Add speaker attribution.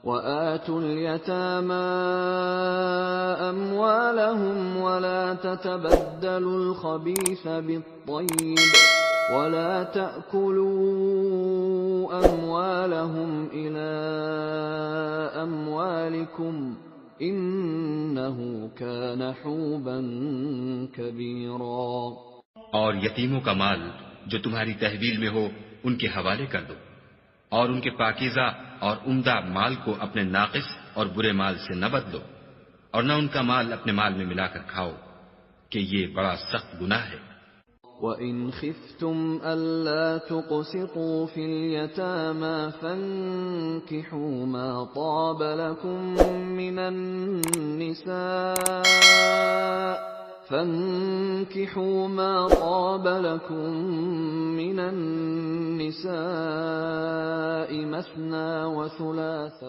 Speaker 1: وآتوا اليتامى أموالهم ولا تتبدلوا الخبيث بالطيب ولا تأكلوا أموالهم إلى أموالكم إنه كان حوبا كبيرا۔
Speaker 2: اور یتیموں کا مال جو تمہاری تحویل میں ہو ان کے حوالے کر دو، اور ان کے پاکیزہ اور عمدہ مال کو اپنے ناقص اور برے مال سے نہ بدلو، اور نہ ان کا مال اپنے مال میں ملا کر کھاؤ کہ یہ بڑا سخت گناہ ہے۔
Speaker 1: وَإِنْ خِفْتُمْ أَلَّا تُقْسِطُوا فِي الْيَتَامَى فَانكِحُوا مَا طَابَ لَكُم مِّنَ النِّسَاءِ مَثْنَىٰ وَثُلَاثَ